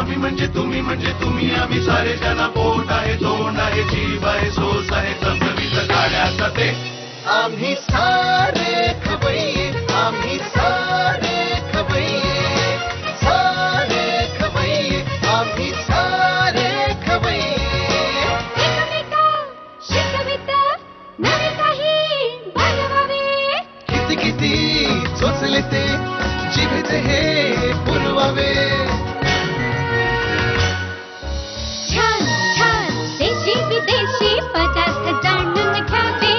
आम्ही म्हणजे तुम्ही आम्ही सारे ज्यांना पोट आहे तोंड आहे जीभ आहे सोस आहे चमचमीत गाड्याचा ते आम्ही सारे खवय्ये आम्ही सारे खवय्ये सारे खवय्ये आम्ही सारे खवय्ये शिकवित नवे काही बनवावे किती किती चोचले ते जीवित हे पुरवावे छान छान देशी विदेशी पदार्थ जाणून घ्यावे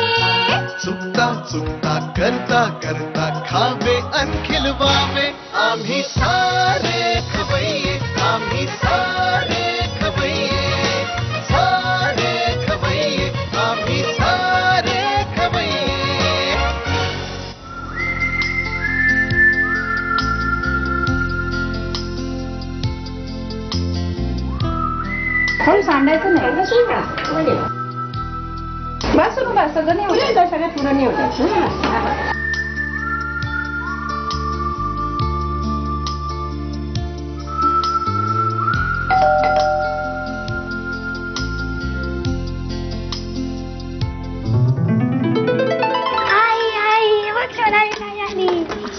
चुकता चुकता करता करता खावे अन खिलवावे आम्ही सारे खवय्ये आम्ही सारे खवय्ये सारे खवय्ये आम्ही सारे खवय्ये थोडं सांडायचं नाही बस बस सगळं नाही होतं सगळ्यात पुढं नाही होतं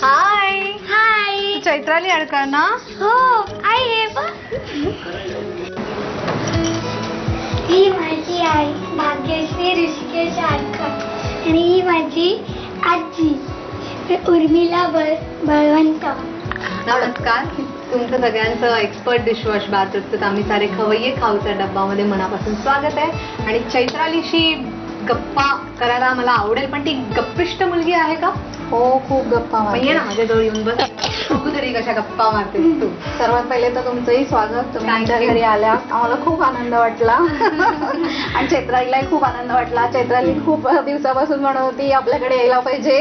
हाय हाय चैत्राली अडकर ना? हो आई हे बघ ही माझी आई भाग्यश्री ऋषिकेश आडकर आणि ही माझी आजी उर्मिला बळवंत नमस्कार. तुमचं सगळ्यांचं एक्सपर्ट डिशवॉश बाथ आम्ही सारे खवय्ये खाऊच्या डब्बामध्ये मनापासून स्वागत आहे. आणि चैत्रालीशी गप्पा करायला मला आवडेल, पण ती गप्पिष्ट मुलगी आहे का? हो खूप गप्पा ये ना माझ्याजवळ येऊन बस. बघू तरी कशा गप्पा मारतेस तू. सर्वात पहिले तर तुमचंही स्वागत. तुम्ही आमच्या घरी आल्या आम्हाला खूप आनंद वाटला आणि चैत्रालीलाही खूप आनंद वाटला. चैत्राली खूप दिवसापासून म्हणत होती आपल्याकडे यायला पाहिजे.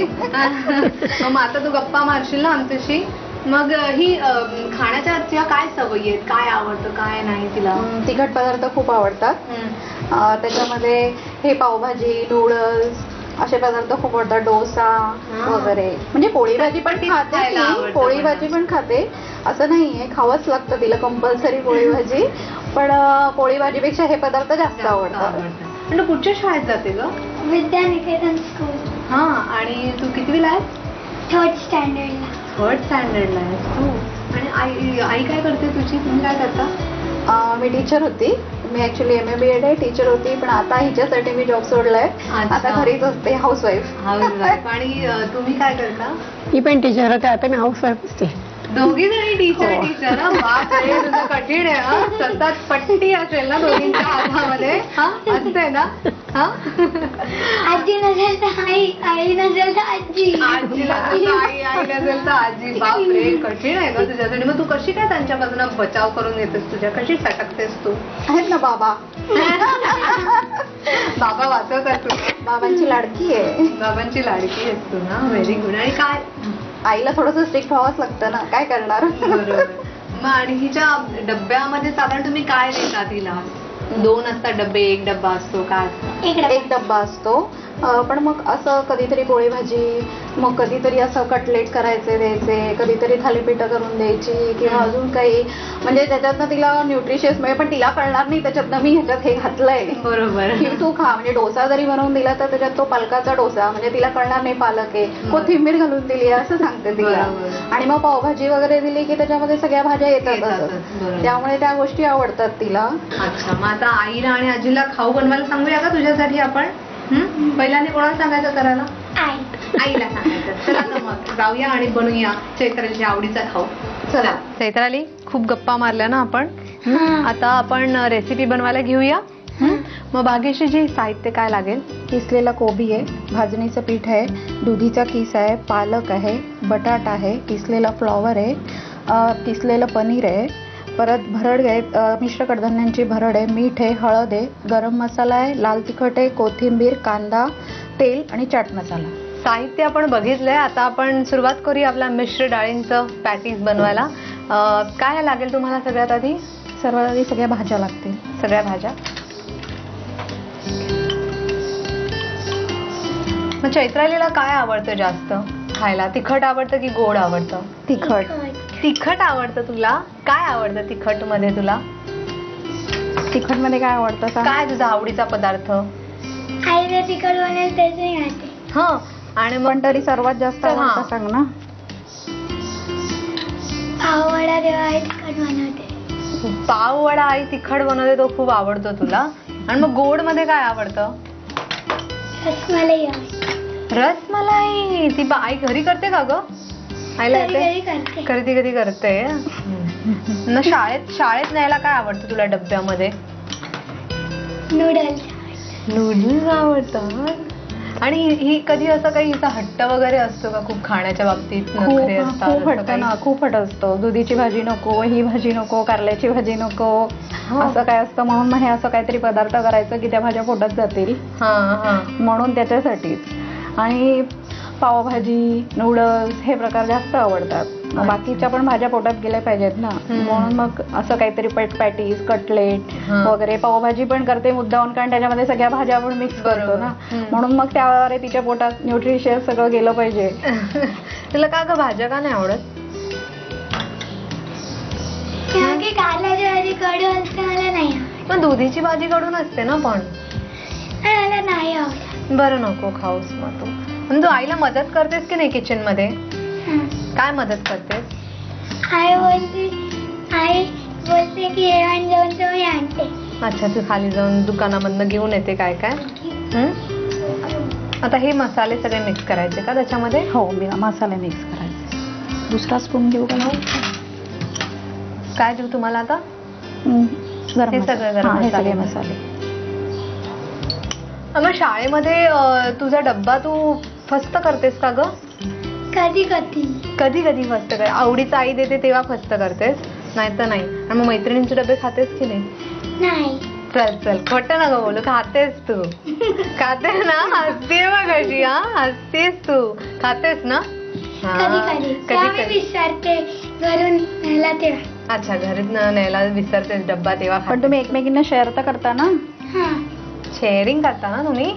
मग आता तू गप्पा मारशील ना आमच्याशी. मग ही खाण्याच्या तुझ्या काय सवयी आहेत, काय आवडतं काय नाही तिला? तिखट पदार्थ खूप आवडतात. त्याच्यामध्ये हे पावभाजी नूडल्स असे पदार्थ खूप आवडतात. डोसा वगैरे म्हणजे पोळी भाजी पण खाते ती. पोळी भाजी पण खाते असं नाहीये, खावंच लागतं तिला कंपल्सरी पोळी भाजी. पण पोळी भाजीपेक्षा हे पदार्थ जास्त आवडतात. पण कुठच्या शाळेत जाते ग? विद्यानिकेतन स्कूल. हा. आणि तू कितवीला आहेस? थर्ड स्टँडर्डला. थर्ड स्टँडर्डला आहेस तू. आणि आई काय करते तुझी? तुम्ही काय करता? मी टीचर होती. मी ऍक्च्युली MA-BEd आहे, टीचर होती. पण आता हिच्यासाठी मी जॉब सोडलाय. आता घरीच असते, हाऊसवाईफ. आणि तुम्ही काय करता? मी पण टीचर होते, आता मी हाऊसवाईफ असते. दोघी जणी टीचर बाप रे, तुझं कठीण आहे. हा सतत पट्टी असेल ना दोघींच्या हातामध्ये? हा असते ना? हा आजी नसेल तर आई, आई नसेल तर आजी, आजीला आई, आई नसेल तर आजी. बाप रे, कठीण आहे का तुझ्यासाठी? मग तू कशी काय त्यांच्यापासून बचाव करून घेतेस? तुझ्या कशी सटकतेस तू? आहेत ना बाबा. बाबा वाचवतात तू. बाबांची लाडकी आहे. बाबांची लाडकी आहेस तू ना. Very good. आणि काय आईला थोडंसं स्ट्रिक्ट व्हावंच लागतं ना, काय करणार. बरोबर. मग आणि हिच्या डब्यामध्ये साधारण तुम्ही काय देता तिला? 2 असतात डब्बे, 1 डब्बा असतो, काय असतं? एक डब्बा असतो. पण मग असं कधीतरी पोळी भाजी, मग कधीतरी असं कटलेट करायचे द्यायचे, कधीतरी थालीपीठ करून द्यायची किंवा अजून काही म्हणजे त्याच्यातनं तिला न्यूट्रिशियस मिळेल. पण तिला कळणार नाही त्याच्यातनं मी ह्याच्यात हे घातलंय. बरोबर. की तू खा. म्हणजे डोसा जरी बनवून दिला तर त्याच्यात तो पालकाचा डोसा, म्हणजे तिला कळणार नाही पालक आहे, कोथिंबीर घालून दिली असं सांगते तिला. आणि मग पावभाजी वगैरे दिली की त्याच्यामध्ये सगळ्या भाज्या येतात, त्यामुळे त्या गोष्टी आवडतात तिला. अच्छा. मग आता आईला आणि आजीला खाऊ बनवायला सांगूया का तुझ्यासाठी आपण? पहिल्यांदा कोणाला सांगायचं करायला? आईला सांगायचं. चला तर मग जाऊया आणि बनवूया चैत्रालीच्या आवडीचा खाऊ. चला. चैत्राली, खूप गप्पा मारल्या ना आपण. आता आपण रेसिपी बनवायला घेऊया. मग भाग्यश्रीजी साहित्य काय लागेल? किसलेला कोबी आहे, भाजणीचं पीठ आहे, दुधीचा किस आहे, पालक आहे, बटाटा आहे, किसलेला फ्लॉवर आहे, किसलेलं पनीर आहे, परत भरड आहे, मिश्र कडधान्यांची भरड आहे, मीठ आहे, हळद आहे, गरम मसाला आहे, लाल तिखट आहे, कोथिंबीर, कांदा, तेल आणि चाट मसाला. साहित्य आपण बघितलंय. आता आपण सुरुवात करूया आपल्या मिश्र डाळींचं पॅटीस बनवायला. काय लागेल तुम्हाला सगळ्यात आधी? सर्वात आधी सगळ्या भाज्या लागतील. सगळ्या भाज्या. मग चैत्रालीला काय आवडतं जास्त खायला? तिखट आवडतं की गोड आवडतं? तिखट. तिखट आवडतं तुला? काय आवडतं तिखट मध्ये तुला? तिखट मध्ये काय आवडतं सांग? काय तुझा आवडीचा पदार्थ? आईला तिखट बनवलं तेच नाही खाते. हा आणि मग पण तरी सर्वात जास्त हा. आवडतं सांग ना. पाववडा तेव्हा आई तिखट बनवते. पाव वडा आई तिखट बनवते तो खूप आवडतो तुला. आणि मग गोड मध्ये काय आवडतं? रसमलाई आवडते. रसमलाई ती आई घरी करते का ग? आईला कधी येते? कधी करते. कधी करते. न शाळेत न्यायला काय आवडतं तुला डब्यामध्ये? नूडल्स. नूडल्स आवडतात. आणि ही कधी असं काही हिचा हट्ट वगैरे असतो का खूप खाण्याच्या बाबतीत? नखरे असतात खूप असं हट्ट काही? ना, खूप हट्ट असतो. दुधीची भाजी नको, ही भाजी नको, कारल्याची भाजी नको, असं काय असतं. म्हणून मग हे असं काहीतरी पदार्थ करायचं की त्या भाज्या पोटात जातील, हा म्हणून त्याच्यासाठीच. आणि पावभाजी, नूडल्स हे प्रकार जास्त आवडतात. मग बाकीच्या पण भाज्या पोटात गेल्या पाहिजेत ना, म्हणून मग असं काहीतरी पॅटीस, कटलेट वगैरे. पावभाजी पण करते मुद्दामून, कारण त्याच्यामध्ये सगळ्या भाज्या आपण मिक्स करतो ना, म्हणून मग त्याद्वारे तिच्या पोटात न्यूट्रिशियस सगळं गेलं पाहिजे. तुला का ग भाज्या का नाही आवडत? कारण की कारल्याची भाजी कडू असते, मला नाही आवडत. मग दुधीची भाजी कडून असते ना पण. आणि मला नाही आवडत. बरं नको खाऊस मग तू. पण तू आईला मदत करतेस की नाही किचन मध्ये? काय मदत करतेस? आई बोलते की हे आण जाऊन तर मी आणते. अच्छा, तू खाली जाऊन दुकानामधनं घेऊन येते काय काय? आता हे मसाले सगळे मिक्स करायचे का त्याच्यामध्ये? हो, मी मसाले मिक्स करायचे. दुसरा स्पून घेऊ का? काय देऊ तुम्हाला आता? हे सगळे मसाले. मग शाळेमध्ये तुझा डब्बा तू फस्त करतेस का ग? कधी कधी. कधी कधी फस्त कर. आवडीचं आई देते तेव्हा फस्त करतेस, नाही तर नाही. आणि मग मैत्रिणींचे डबे खातेस की नाही? नाही. चल खोटं नका बोलू, खातेस तू. खातेस ना? हसते बघ अशी. हसतेस तू. खातेस ना? कधी कधी विसरते घरून न्यायला तेव्हा. अच्छा, घरी न्यायला विसरतेस डब्बा तेव्हा. पण तुम्ही एकमेकींना शेअर तर करता ना? हा. शेअरिंग करता ना तुम्ही?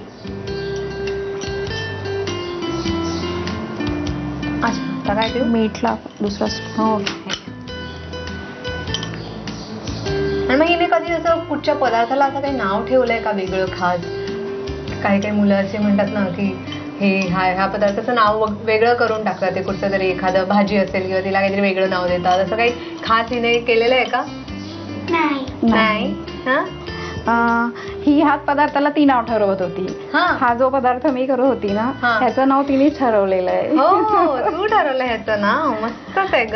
अच्छा, आता काय देऊ? मीठला दुसरा हो. आणि मग हिने कधी असं कुठच्या पदार्थाला असं काही नाव ठेवलंय का वेगळं खास? काही मुलं असे म्हणतात ना की हे ह्या पदार्थाचं नाव वेगळं करून टाकतात. ते कुठचं तरी एखादं भाजी असेल किंवा तिला काहीतरी वेगळं नाव देतात, असं काही खास हिने केलेलं आहे का? नाही. ही ह्याच पदार्थाला ती नाव ठरवत होती. हा जो पदार्थ मी करत होती ना, ह्याचं नाव तिनेच ठरवलेलं आहे. हो, तू ठरवलं ह्याचं नाव. मस्तच आहे ग.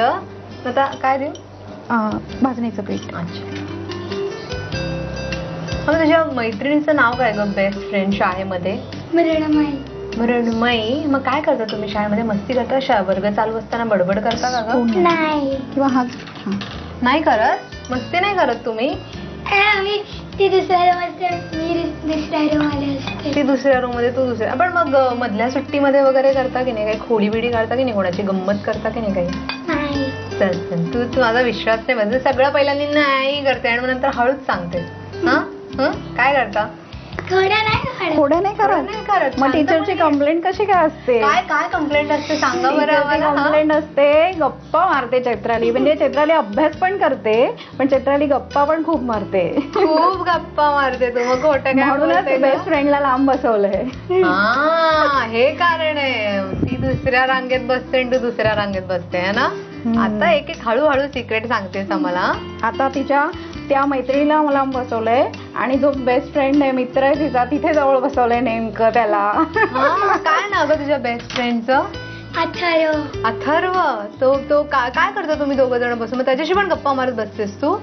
आता काय देऊ? भाजणीचं पीठ. अच्छा. तुझ्या मैत्रिणीचं नाव काय ग बेस्ट फ्रेंड शाळेमध्ये? मृण्मयी. मग काय करता तुम्ही शाळेमध्ये? मस्ती करता? वर्ग चालू असताना बडबड करता का ग? नाही. किंवा हा नाही करत? मस्ती नाही करत तुम्ही? ती दुसऱ्या रूममध्ये, मी दुसऱ्या रूममध्ये असते. ती दुसऱ्या रूम मध्ये, तू दुसऱ्या. पण मग मधल्या सुट्टीमध्ये वगैरे करता की नाही? काही खोडी बिडी काढता की नाही? कोणाची गंमत करता की नाही काही? नाही. चल तू माझा विश्वास नाही बसत. सगळं पहिल्यांदा नाही करते आणि मग नंतर हळूच सांगते. काय करता? थोड्या नाही करत. मग टीचरची कंप्लेंट कशी काय असते? काय कंप्लेंट असते सांगा बरं आम्हाला. कंप्लेंट असते गप्पा मारते चैत्राली. म्हणजे चैत्राली अभ्यास पण करते, पण चैत्राली गप्पा पण खूप मारते. खूप गप्पा मारते तू. मग खोटं काय? म्हणूनच बेस्ट फ्रेंडला लांब बसवलंय. हे कारण आहे. ती दुसऱ्या रांगेत बसते आणि तू दुसऱ्या रांगेत बसते है ना. आता एक हळूहळू सिक्रेट सांगतेस आम्हाला. आता तिच्या त्या मैत्रिणीला मला बसवलंय आणि जो बेस्ट फ्रेंड आहे, मित्र आहे तिचा, तिथे जवळ बसवलंय नेमकं त्याला. काय नाव ग तुझ्या बेस्ट फ्रेंडचं? अथर्व. तो काय करतो तुम्ही दोघं जण बसून? मग त्याच्याशी पण गप्पा मारत बसतेस तू?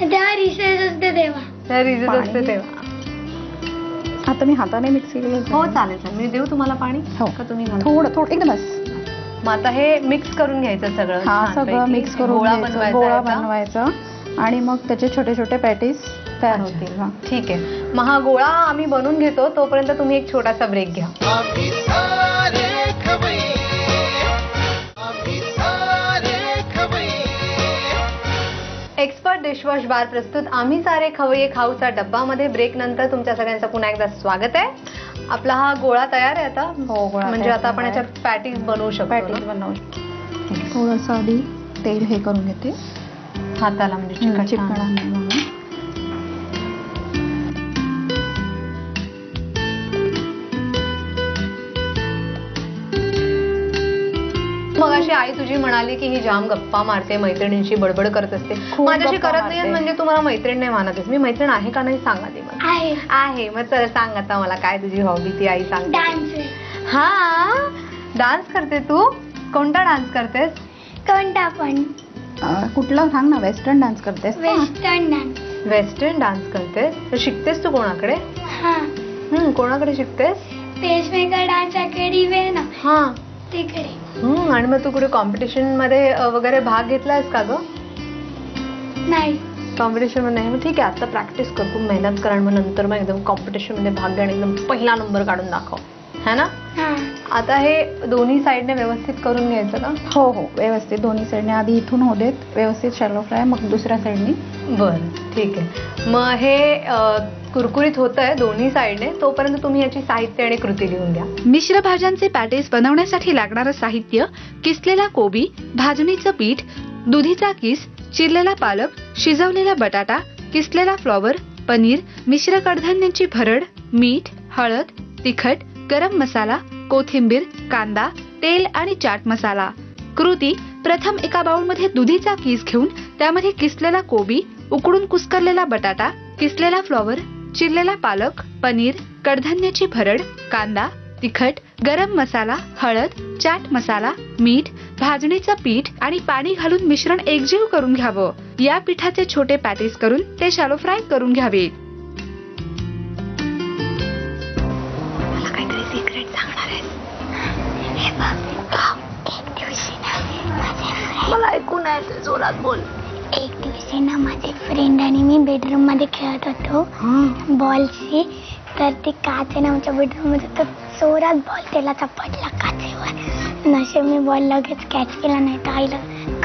तेव्हा रिसेस असते तेव्हा. आता मी हाताने मिक्स केलं. हो चालेल. मी देऊ तुम्हाला पाणी? हो का तुम्ही? थोडं एकदमच. मग आता हे मिक्स करून घ्यायचं सगळं. सगळं मिक्स करून गोळा बनवायचा आणि मग त्याचे छोटे छोटे पॅटीस तयार होतील. ठीक आहे. मग हा गोळा आम्ही बनवून घेतो, तोपर्यंत तुम्ही एक छोटासा ब्रेक घ्या. एक्सपर्ट डिशवॉश बार प्रस्तुत आम्ही सारे खवय्ये खाऊचा डब्बामध्ये ब्रेक नंतर तुमच्या सगळ्यांचं पुन्हा एकदा स्वागत आहे. आपला हा गोळा तयार आहे आता. हो, गोळा म्हणजे आता आपण याच्यात पॅटीस बनवू शकतो. थोडंसं आधी तेल हे करून घेते हाताला म्हणजे चिकट चिकटणार नाही म्हणून. मग अशी आई तुझी म्हणाली की ही जाम गप्पा मारते, मैत्रिणींची बडबड करत असते. खूप माझ्याशी गप्पा करत नाही मारते. म्हणजे तू मला मैत्रीण नाही मानतेस. मी मैत्रीण आहे का नाही सांगा ती मला. आहे आहे. मग चल सांग आता मला काय तुझी हॉबी ती आई सांग. डान्स. हा डान्स करते तू? कोणता डान्स करतेस? कोणता पण? कुठला सांग ना. वेस्टर्न डान्स करतेस का? Western dance. वेस्टर्न डान्स करतेस? तर शिकतेस तू कोणाकडे? हा कोणाकडे शिकतेस? पेसमेकर डान्स अकॅडमी आहे ना हा. तिकडे. आणि मग तू कुठे कॉम्पिटिशन मध्ये वगैरे भाग घेतलायस का ग? नाही. कॉम्पिटिशन मध्ये नाही. मग ठीक आहे, आता प्रॅक्टिस कर, खूप मेहनत कर आणि मग नंतर मग एकदम कॉम्पिटिशन मध्ये भाग घ्या आणि एकदम पहिला नंबर काढून दाखव, है ना? हा. आता हे दोन्ही साईडने व्यवस्थित करून घ्यायचं का? हो हो व्यवस्थित दोन्ही साईडने. आधी इथून होऊ देत व्यवस्थित शॅलो फ्राय, मग दुसऱ्या साईडने. बरं ठीक आहे. मग हे कुरकुरीत होत आहे दोन्ही साईडने, तोपर्यंत तुम्ही याची साहित्य आणि कृती लिहून घ्या. मिश्र भाज्यांचे पॅटीस बनवण्यासाठी लागणारं साहित्य: किसलेला कोबी, भाजणीचं पीठ, दुधीचा किस, चिरलेला पालक, शिजवलेला बटाटा, किसलेला फ्लॉवर, पनीर, मिश्र कडधान्यांची भरड, मीठ, हळद, तिखट, गरम मसाला, कोथिंबीर, कांदा, तेल आणि चाट मसाला. कृती: प्रथम एका बाउलमध्ये दुधीचा किस घेऊन त्यामध्ये किसलेला कोबी, उकडून कुस्करलेला बटाटा, किसलेला फ्लॉवर, चिरलेला पालक, पनीर, कडधान्याची भरड, कांदा, तिखट, गरम मसाला, हळद, चाट मसाला, मीठ, भाजणीचं पीठ आणि पाणी घालून मिश्रण एकजीव करून घ्यावं. या पिठाचे छोटे पॅटीस करून ते शॅलो फ्राय करून घ्यावे. मला काहीतरी सिक्रेट सांगणार आहे. हे बघ, एक दिवशी ना मला ऐकून आहे, जोरात बोल. एक दिवशी ना माझे फ्रेंड आणि मी बेडरूम मध्ये खेळत होतो बॉलशी. तर ते काच आहे ना आमच्या बेडरूम मध्ये, तर जोरात बॉल तेलाचा पडला काचेवर. नशे मी बॉल लगेच कॅच केला, नाही तर आईला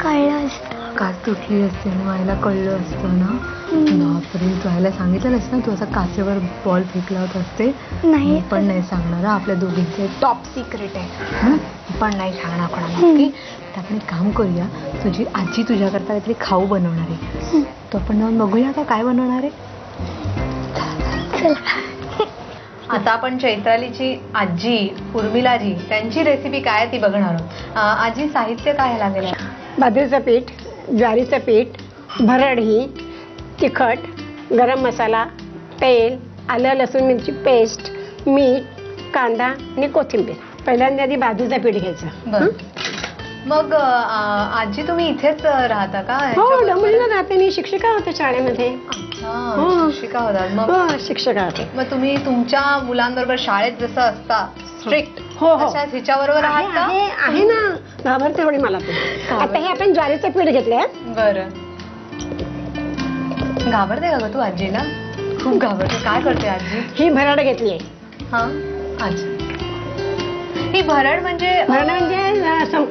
कळलं असतं. काच तुटली असते आणि आईला कळलं असतं ना. बापरे, तू आईला सांगितलंस ना तू असा काचेवर बॉल फेकला होता असते? नाही पण नाही सांगणार, आपल्या दोघींचे टॉप सिक्रेट आहे. पण नाही सांगणार कोणाला. ओके, तर आपण एक काम करूया, तुझी आजी तुझ्याकरता काहीतरी खाऊ बनवणार आहे, तो आपण जाऊन बघूया का काय बनवणार आहे. आता आपण चैत्रालीची आजी, उर्मिलाजी त्यांची रेसिपी काय आहे ती बघणार आहोत. आजी साहित्य काय लागेल? बाजरीचं पीठ, ज्वारीचं पीठ, भरड ही, तिखट, गरम मसाला, तेल, आलं लसूण मिरची पेस्ट, मीठ, कांदा आणि कोथिंबीर. पहिल्यांदा आधी बाजरीचं पीठ घ्यायचं. बरं. मग आजी तुम्ही इथेच राहता का? हो, डोंबिवलीला राहते मी. शिक्षिका होते शाळेमध्ये. अच्छा, शिक्षिका होतात. मग हो, शिक्षिका होते. मग तुम्ही तुमच्या मुलांबरोबर शाळेत जसं असता स्ट्रिक्ट, हो हो तशाच हिच्याबरोबर आहात का? आहे ना, घाबरते थोडी मला तू. आता हे आपण ज्वारीचं पीठ घेतलंय. बरं. घाबरते का ग तू आजीला? खूप घाबरते. काय करते आजी? ही भरड घेतली. हा, अच्छा. ही भरड म्हणजे भरड म्हणजे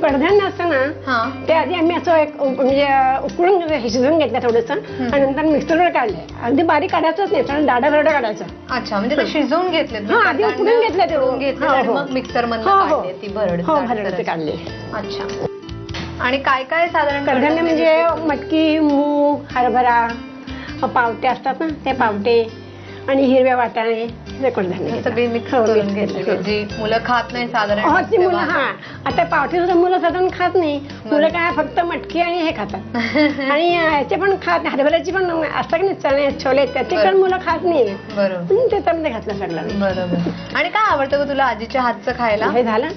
कडधान्य असतं ना, हा, ते आधी आम्ही असं एक म्हणजे उकळून शिजवून घेतलं थोडंसं आणि नंतर मिक्सरवर काढले. अगदी बारीक काढायचंच नाही, थोडं दाडा भरड काढायचं. अच्छा, म्हणजे ते शिजवून घेतलेत. हा, आधी उकडून घेतलं ते. उकडून घेतले आणि मग मिक्सर मधून काढले ती भरड. हो, भरड ते काढले. अच्छा. आणि काय काय साधारण कडधान्य म्हणजे मटकी, मूग, हरभरा, पावटे असतात ना ते पावटे आणि हिरव्या वाटाणे, हे कडधान्य सगळी मिक्स करून घेतली. जी मुलं खात नाही साधारण. ती मुलं, हा आता पावटे सुद्धा मुलं साधारण खात नाही. मुलं काय फक्त मटकी आणि हे खातात. आणि याचे पण खात, हरभऱ्याची पण असतात की नाही चणे छोले, त्याची पण मुलं खात नाही. बरोबर, त्याच्यामध्ये घातलं सगळं. बरोबर. आणि काय आवडतं तुला आजीच्या हातचं खायला? हे झालं.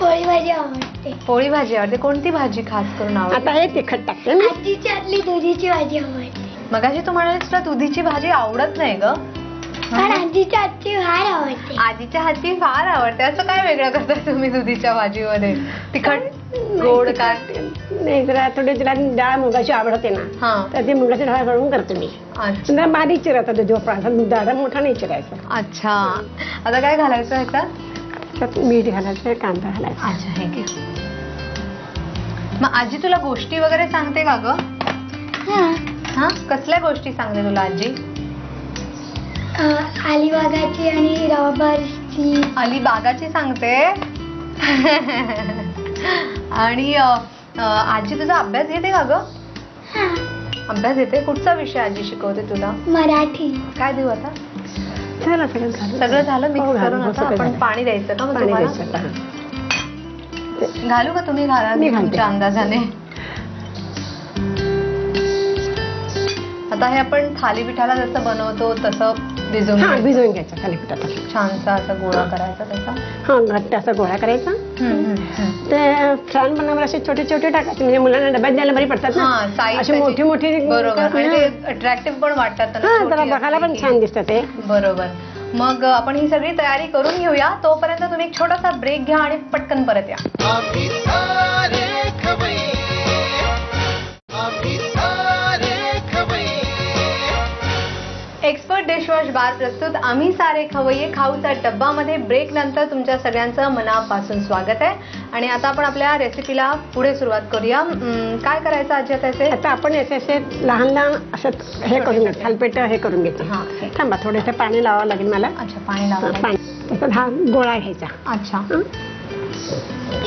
पोळी भाजी आवडते. पोळी भाजी आवडते. कोणती भाजी खास करून आवडते? आता हे तिखट टाकते ना. आजीची आतली दुधीची भाजी आवडते. मगाशी तू म्हणालीस तुला दुधीची भाजी आवडत नाही ग? पण आजीच्या हातची फार आवडते. आजीच्या हातची फार आवडते. असं काय वेगळं करता तुम्ही दुधीच्या भाजीमध्ये? तिखट, गोड काय? नाही, जरा थोडी तिला डाळ मुगाची आवडते ना, हा, तर ती मुगाची डाळ करून करते मी. अच्छा जरा बारीक चिरायचा दुधी, दाडा मोठा नाही चिरायचा. अच्छा. आता काय घालायचं ह्याच्यात? त्यात मीठ घालायचं, कांदा घालायचा. अच्छा, हे घे. मग आजी तुला गोष्टी वगैरे सांगते का ग? हा, कसल्या गोष्टी सांगते तुला आजी? अलिबागाची आणि रॉबर्सची. अलिबागाची सांगते. आणि आजी तुझा अभ्यास घेते का ग? हा, अभ्यास घेते. कुठचा विषय आजी शिकवते तुला? मराठी. काय देऊ आता? झालं सगळं झालं. सगळं झालं हो, मिक्स झालं, करून. हो, आता सगळं आपण झालं. पाणी द्यायचं का मग पाणी तुम्हाला? द्यायचं आता. घालू का तुम्ही घाला मी घालते. तुमच्या अंदाजाने. आता हे आपण थालीपीठाला जसं बनवतो तसं भिजवून हा घ्यायचं. भिजवून घ्यायचं थालीपीठात. छानसा असा गोळा करायचा त्याचा. हा घट्ट असा गोळा करायचा. हम्म. ते फ्रान बनवणार असे छोटे छोटे टाकायचे म्हणजे मुलांना डब्यात द्यायला बरी पडतात हा, ना. size अशी त्याची- मोठी मोठी बरोबर. आणि हा, ते अट्रॅक्टिव्ह पण वाटतात ना, जरा छोटी बघायला असली पण की. छान दिसतं ते. बरोबर. मग आपण ही सगळी तयारी करून घेऊया. तोपर्यंत तुम्ही एक छोटासा ब्रेक घ्या आणि पटकन परत या. आम्ही सारे खवय्ये, आम्ही सारे खवय्ये. एक्सपर्ट डिशवॉश बार प्रस्तुत आम्ही सारे खवय्ये खाऊचा डब्बामध्ये ब्रेक नंतर तुमच्या सगळ्यांचं मनापासून स्वागत आहे. आणि आता आपण आपल्या रेसिपीला पुढे सुरुवात करूया. काय करायचं आजी आता याचे? आता आपण याचे असे लहान लहान असं हे करून घेतो. थालपीठ हे करून घेतो. हा, हे. थांबा थोडंसं पाणी लावावं लागेल मला. अच्छा, पाणी लावायला. पाणी तसं हा गोळा घ्यायचा. अच्छा, हं?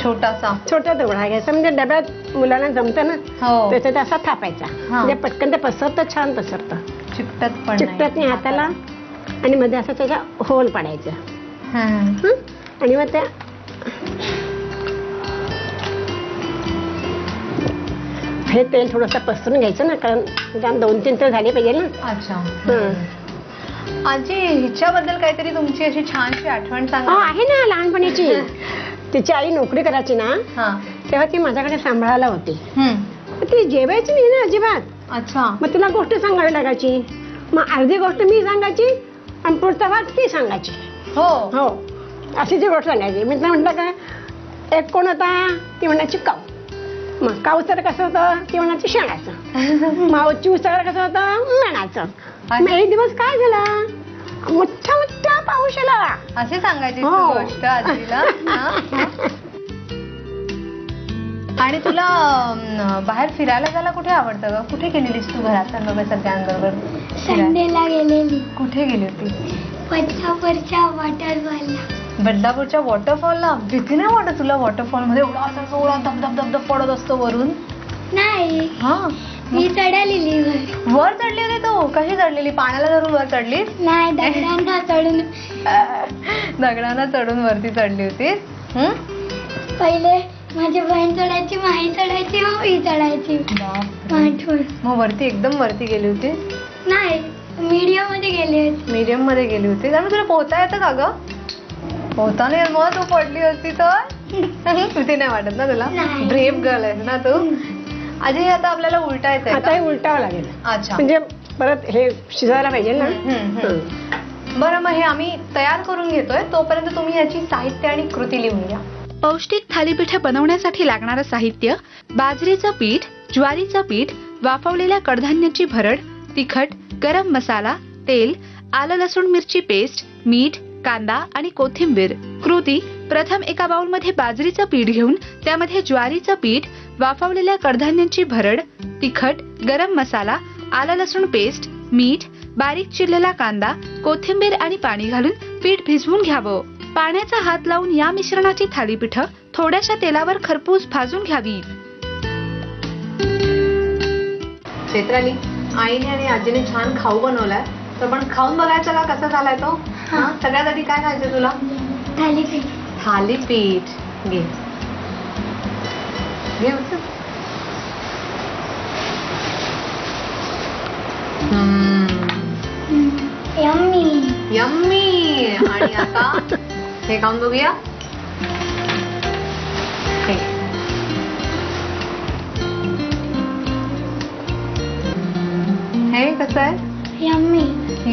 छोटासा. छोटा गोळा घ्यायचा म्हणजे डब्यात मुलांना जमतं ना. हो. त्याच्यात असा थापायचा. हा. म्हणजे पटकन ते पसरतं, छान पसरतं. चिकटत पण चिकटत नाही हाताला. आणि मध्ये असं त्याच्या होल पाडायचं. हं. हं? आणि मग त्या हे तेल थोडंसं पसरून घ्यायचं ना, कारण 2-3 तर झाले पाहिजे ना. अच्छा. हं. आजी हिच्याबद्दल काहीतरी तुमची अशी छानशी आठवण हो सांगा. आहे ना लहानपणीची. तिची आई नोकरी करायची ना, हा. तेव्हा ती माझ्याकडे सांभाळायला होती. हं. मग ती जेवायची नाही ना अजिबात. अच्छा. मग तिला गोष्ट सांगावी लागायची. मग अर्धी गोष्ट मी सांगायची आणि पुढचा भाग ती सांगायची. हो. हो अशी जी गोष्ट सांगायची. मी तिला म्हटलं काय एक कोण होता, ती म्हणायची काऊ. मग काऊसर कसं होतं, ती म्हणायची शेणाचं. मग चिवसर कसं होतं, मेणाचं. मग एक दिवस काय झालं, मोठा मोठा पाऊस आला. अशी सांगायची हो. तू गोष्ट आजीला. हा? आणि तुला बाहेर फिरायला जायला कुठे आवडतं ग? कुठे गेलेलीस तू घरातल्या सगळ्यांबरोबर फिरायला? संडेला गेलेली कुठे गेली होती? बदलापूरच्या वॉटरफॉलला. बदलापूरच्या वॉटरफॉलला. भीती नाही वाटत तुला वॉटरफॉल मध्ये? एवढा असा जोरात धबधब धबधब पडत असतो वरून. नाही, हा, मी चढालेली वर. वर चढली होती तू? कशी चढलेली? पाण्याला धरून वर चढलीस? नाही, दगडांना चढून. दगडांना चढून वरती चढली होतीस? हं? पहिले माझी बहीण चढायची, माही चढायची, मग मी चढायची. आठवण. मग वरती एकदम वरती गेली होतीस? नाही, मीडियम मध्ये गेले होते. मीडियम मध्ये गेली होतीस. आणि तुला पोहता येतं का ग? पोहता नाही मग तू पडली असती तर? भीती नाही वाटत ना तुला? नाही. ब्रेव गर्ल आहेस ना तू. अजय आता आपल्याला उलटायचंय आता का? हे उलटावं लागेल. अच्छा. म्हणजे परत हे शिजायला पाहिजे ना. हं. बरं, मग हे आम्ही तयार करून घेतोय. तोपर्यंत तुम्ही याची साहित्य आणि कृती लिहून घ्या. पौष्टिक थालीपीठ बनवण्यासाठी लागणारं साहित्य: बाजरीचं पीठ, ज्वारीचं पीठ, वाफवलेल्या कडधान्याची भरड, तिखट, गरम मसाला, तेल, आलं लसूण मिरची पेस्ट, मीठ, कांदा आणि कोथिंबीर. कृती: प्रथम एका बाउलमध्ये बाजरीचं पीठ घेऊन त्यामध्ये ज्वारीचं पीठ, वाफवलेल्या कडधान्यांची भरड, तिखट, गरम मसाला, आलं लसूण पेस्ट, मीठ, बारीक चिरलेला कांदा, कोथिंबीर आणि पाणी घालून पीठ भिजवून घ्यावं. पाण्याचा हात लावून या मिश्रणाची थालीपीठं थोड्याशा तेलावर खरपूस भाजून घ्यावी. चैत्राली, आईने आणि आजीने छान खाऊ बनवलाय. तर पण खाऊन बघायचं का कसा झालाय तो? हा. सगळ्यात आधी काय खायचं तुला? थालीपीठ. थालीपीठ घे. घे बस. यम्मी. यम्मी. आणि आता हे खाऊन बघूया. हे. हे कसं आहे? यम्मी.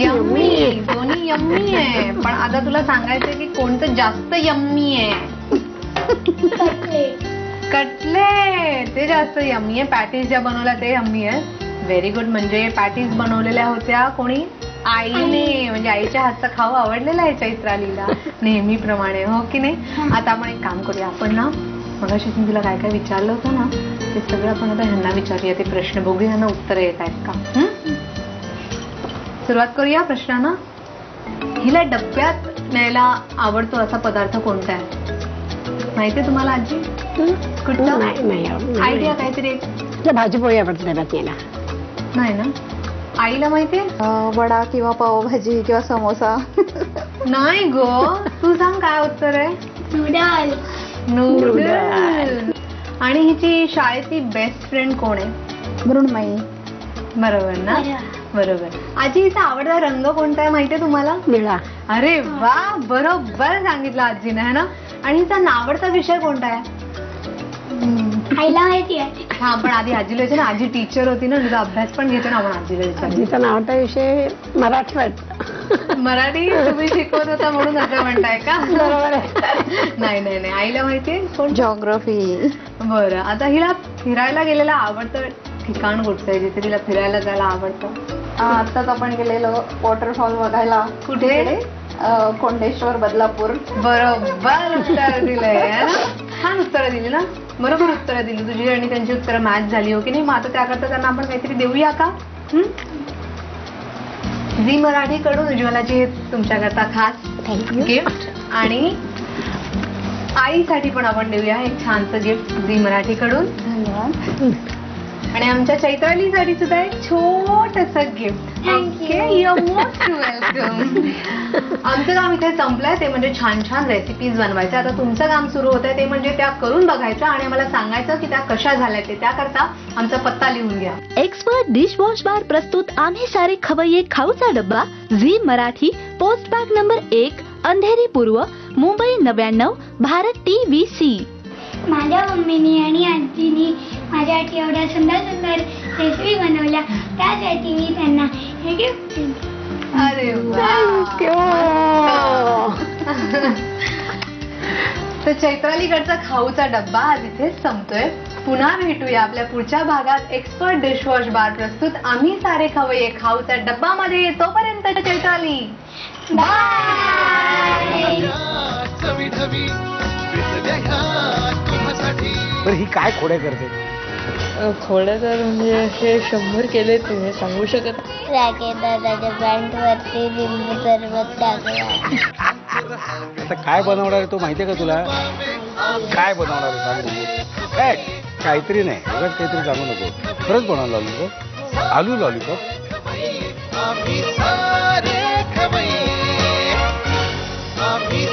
यम्मी. दोन्ही यम्मी आहे. पण आता तुला सांगायचंय की कोणतं जास्त यम्मी आहे? कटलेट. कटलेट. ते जास्त यम्मी आहे. पॅटीज ज्या बनवल्या ते यम्मी आहे. Very good. म्हणजे पॅटीज बनवलेल्या होत्या कोणी? आईने. म्हणजे आईच्या हातचा खाऊ आवडलेला आहे चैत्रालीला नेहमीप्रमाणे, हो की नाही? आता आपण एक काम करूया. आपण ना मगाशी मी तुला काय काय विचारलं होतं ना, ते सगळं आपण आता ह्यांना विचारूया. ते प्रश्न बघूया ह्यांना उत्तरं येत आहेत का. सुरुवात करूया प्रश्नांना. हिला डब्यात न्यायला आवडतो असा पदार्थ कोणता आहे माहितीये तुम्हाला आजी? कुठलं नाही नाही आवडत. आयडिया काहीतरी एक. त्या भाजीपोळी आवडते त्याला त्याला. नाही ना आईला माहितीये वडा किंवा पावभाजी किंवा समोसा. नाही गो तू सांग काय उत्तर आहे. नूडल. नूडल. आणि हिची शाळेतली बेस्ट फ्रेंड कोण आहे. मृण्मयी. बरोबर ना बरोबर. आजी हिचा आवडता रंग कोणता आहे माहितीये तुम्हाला. निळा. अरे वा बरोबर सांगितलं आजीने है ना. आणि हिचा आवडता विषय कोणता आहे. आईला माहिती आहे. हा पण आधी आजीला विचार ना. आजी टीचर होती ना तिचा अभ्यास पण घेतो ना आपण आजीला विचार. तिचा नावटा विषय मराठी वाटतं. मराठी तुम्ही शिकवत होता म्हणून असं म्हणताय का. बरोबर आहे. नाही नाही नाही आईला माहितीये कोण. जॉग्रफी. बरं आता हिला फिरायला गेलेलं आवडतं ठिकाण कुठचं आहे जिथे तिला फिरायला जायला आवडतं. आताच आपण गेलेलो वॉटरफॉल बघायला. कुठे. कोंडेश्वर बदलापूर. बरोबर उत्तर दिलंय. छान उत्तरं दिली ना. बरोबर उत्तरं दिली तुझी आणि त्यांची उत्तरं मॅच झाली हो की नाही. मग आता त्याकरता त्यांना आपण काहीतरी देऊया का. झी मराठी कडून उज्ज्वलाची तुमच्याकरता खास गिफ्ट आणि आईसाठी पण आपण देऊया एक छानसं गिफ्ट झी मराठी कडून. धन्यवाद. आणि आमच्या चैत्रालीसाठी सुद्धा एक छोटंसं गिफ्ट. You most welcome. आमचं काम इथे संपलंय ते म्हणजे छान छान रेसिपीज बनवायचं. आता तुमचं काम सुरू होतंय ते म्हणजे त्या करून बघायचं आणि आम्हाला सांगायचं की त्या कशा झाल्या ते. त्याकरता आमचा पत्ता लिहून घ्या. एक्सपर्ट डिशवॉश बार प्रस्तुत आम्ही सारे खवय्ये खाऊचा डब्बा. Zee Marathi post bag number 1 Andheri पूर्व मुंबई 99 भारत TVC. माझ्या मम्मीनी आणि आजीनी माझ्यासाठी एवढ्या सुंदर सुंदर रेसिपी बनवल्या त्यासाठी मी त्यांना हे गिफ्ट दिले. अरे तर चैत्रालीकडचा खाऊचा डब्बा आज इथेच संपतोय. पुन्हा भेटूया आपल्या पुढच्या भागात एक्सपर्ट डिशवॉश बार प्रस्तुत आम्ही सारे खवय्ये खाऊचा डब्बा मध्ये. तोपर्यंत चैत्राली बाय. चवीढवी विसरल्या ह्या तुम्हासाठी. तर ही काय खोड्या करते. खोड्या तर म्हणजे असे 100 केले तुम्ही सांगू शकत. राकेश दादाच्या पॅन्ट वरती लिंबू सरबत टाकला. आता काय बनवणार आहे तो माहितीये का तुला. काय बनवणार आहे सांग बघू. काय काहीतरी नाही उगाच काहीतरी सांगू नको. खरंच बनवलं लॉलीपॉप. आलू लॉलीपॉप. आम्ही सारे खवय्ये. आम्ही